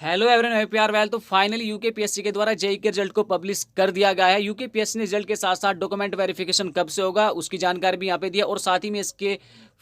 Hello everyone, hope you are well. तो finally UKPSC के द्वारा जेईई के रिजल्ट को पब्लिश कर दिया गया है। यूकेपीएससी ने रिजल्ट के साथ साथ डॉक्यूमेंट वेरिफिकेशन कब से होगा उसकी जानकारी भी यहाँ पे दिया और साथ ही में इसके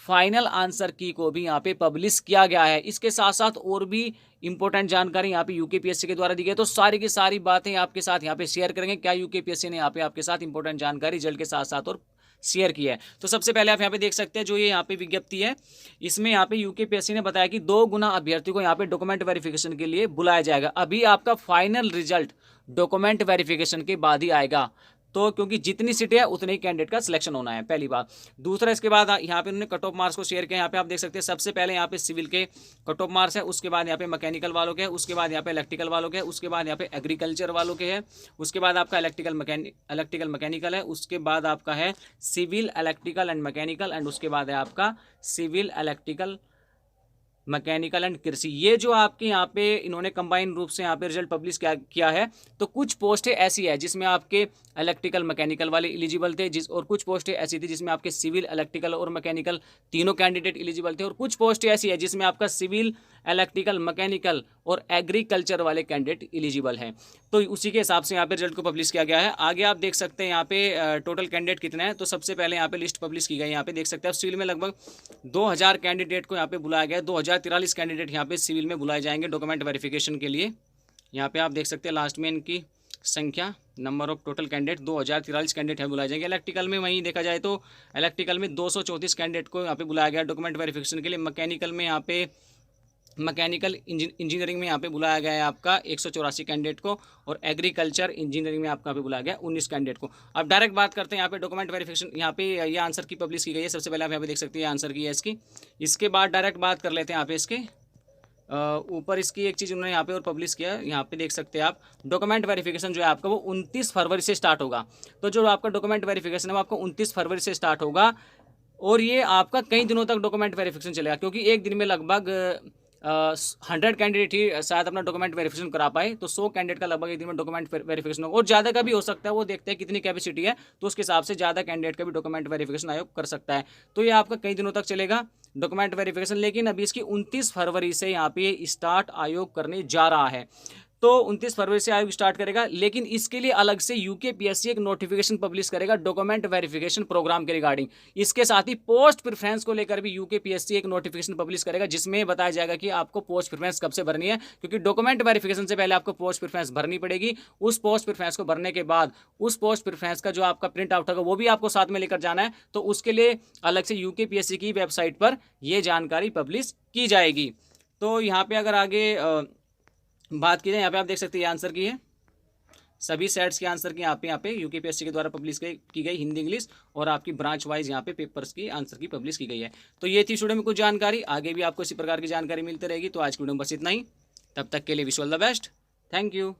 फाइनल आंसर की को भी यहाँ पे पब्लिश किया गया है। इसके साथ साथ और भी इंपॉर्टेंट जानकारी यहाँ पे यूकेपीएससी के द्वारा दी गई है। तो सारी की सारी बातें आपके साथ यहाँ पे शेयर करेंगे। क्या यूकेपीएससी ने यहाँ पे आपके साथ इंपॉर्टेंट जानकारी रिजल्ट के साथ साथ और शेयर किया है। तो सबसे पहले आप यहाँ पे देख सकते हैं जो ये यहाँ पे विज्ञप्ति है, इसमें यहाँ पे यूकेपीएससी ने बताया कि 2 गुना अभ्यर्थी को यहाँ पे डॉक्यूमेंट वेरिफिकेशन के लिए बुलाया जाएगा। अभी आपका फाइनल रिजल्ट डॉक्यूमेंट वेरिफिकेशन के बाद ही आएगा। तो क्योंकि जितनी सीटें हैं उतने ही कैंडिडेट का सिलेक्शन होना है, पहली बात। दूसरा, इसके बाद यहाँ पे उन्होंने कट ऑफ मार्क्स को शेयर किया। यहाँ पे आप देख सकते हैं सबसे पहले यहाँ पे सिविल के कट ऑफ मार्क्स है, उसके बाद यहाँ पे मैकेनिकल वालों के, उसके बाद यहाँ पे इलेक्ट्रिकल वालों के, उसके बाद यहाँ पे एग्रीकल्चर वालों के है, उसके बाद आपका इलेक्ट्रिकल मैकेनिकल है, उसके बाद आपका है civil electrical and mechanical, and उसके बाद है आपका सिविल इलेक्ट्रिकल मैकेनिकल एंड कृषि। ये जो आपके यहाँ पे इन्होंने कंबाइन रूप से यहाँ पे रिजल्ट पब्लिश किया है। तो कुछ पोस्टें ऐसी है जिसमें आपके इलेक्ट्रिकल मैकेनिकल वाले एलिजिबल थे, और कुछ पोस्टें ऐसी थी जिसमें आपके सिविल इलेक्ट्रिकल और मैकेनिकल तीनों कैंडिडेट एलिजिबल थे, और कुछ पोस्टें ऐसी है जिसमें आपका सिविल इलेक्ट्रिकल मैकेनिकल और एग्रीकल्चर वाले कैंडिडेट एलिजिबल हैं। तो उसी के हिसाब से यहाँ पे रिजल्ट को पब्लिश किया गया है। आगे आप देख सकते हैं यहाँ पे टोटल कैंडिडेट कितने हैं। तो सबसे पहले यहाँ पे लिस्ट पब्लिश की गई। यहाँ पे देख सकते हैं सिविल में लगभग 2000 कैंडिडेट को यहाँ पे बुलाया गया है। 2043 कैंडिडेट यहाँ पे सिविल में बुलाए जाएंगे डॉक्यूमेंट वेरिफिकेशन के लिए। यहाँ पे आप देख सकते हैं लास्ट में इनकी संख्या, number of total candidate 2043 candidate है बुलाए जाएंगे। इलेक्ट्रिकल में वहीं देखा जाए तो इलेक्ट्रिकल में 234 कैंडिडेट को यहाँ पे बुलाया गया डॉक्यूमेंट वेरिफिकेशन के लिए। मैकेनिकल में यहाँ पे मैकेनिकल इंजीनियरिंग में यहाँ पे बुलाया गया है आपका 184 कैंडिडेट को, और एग्रीकल्चर इंजीनियरिंग में आपका पे बुलाया गया 19 कैंडिडेट को। अब डायरेक्ट बात करते हैं यहाँ पे डॉक्यूमेंट वेरिफिकेशन। यहाँ पे ये आंसर की पब्लिश की गई है। सबसे पहले आप यहाँ पे देख सकते हैं आंसर की है इसकी। इसके बाद डायरेक्ट बात कर लेते हैं यहाँ पे इसके ऊपर इसकी एक चीज़ उन्होंने यहाँ पे और पब्लिश किया। यहाँ पे देख सकते हैं आप डॉक्यूमेंट वेरिफिकेशन जो है आपका वो 29 फरवरी से स्टार्ट होगा। तो जो आपका डॉक्यूमेंट वेरिफिकेशन है वो आपको 29 फरवरी से स्टार्ट होगा, और ये आपका कई दिनों तक डॉक्यूमेंट वेरिफिकेशन चलेगा, क्योंकि एक दिन में लगभग 100 कैंडिडेट ही शायद अपना डॉक्यूमेंट वेरिफिकेशन करा पाए। तो 100 कैंडिडेट का लगभग एक दिन में डॉक्यूमेंट वेरिफिकेशन होगा, और ज़्यादा का भी हो सकता है। वो देखते हैं कितनी कैपेसिटी है, तो उसके हिसाब से ज़्यादा कैंडिडेट का भी डॉक्यूमेंट वेरिफिकेशन आयोग कर सकता है। तो ये आपका कई दिनों तक चलेगा डॉक्यूमेंट वेरिफिकेशन, लेकिन अभी इसकी 29 फरवरी से यहाँ पे स्टार्ट आयोग करने जा रहा है। तो 29 फरवरी से आयोग स्टार्ट करेगा, लेकिन इसके लिए अलग से यूकेपीएससी एक नोटिफिकेशन पब्लिश करेगा डॉक्यूमेंट वेरिफिकेशन प्रोग्राम के रिगार्डिंग। इसके साथ ही पोस्ट प्रेफरेंस को लेकर भी यूकेपीएससी एक नोटिफिकेशन पब्लिश करेगा, जिसमें बताया जाएगा कि आपको पोस्ट प्रेफरेंस कब से भरनी है, क्योंकि डॉक्यूमेंट वेरिफिकेशन से पहले आपको पोस्ट प्रेफरेंस भरनी पड़ेगी। उस पोस्ट प्रेफरेंस को भरने के बाद उस पोस्ट प्रेफरेंस का जो आपका प्रिंट आउट होगा वो भी आपको साथ में लेकर जाना है। तो उसके लिए अलग से यूकेपीएससी की वेबसाइट पर यह जानकारी पब्लिश की जाएगी। तो यहाँ पे अगर आगे बात की जाए, यहाँ पे आप देख सकते हैं आंसर की है सभी सेट्स के आंसर की यहाँ पे यूकेपीएससी के द्वारा पब्लिश की गई हिंदी इंग्लिश, और आपकी ब्रांच वाइज यहाँ पे पेपर्स की आंसर की पब्लिश की गई है। तो ये थी स्टूडेंट में कुछ जानकारी। आगे भी आपको इसी प्रकार की जानकारी मिलती रहेगी। तो आज की वीडियो में बस इतना ही। तब तक के लिए wish all the best. Thank you.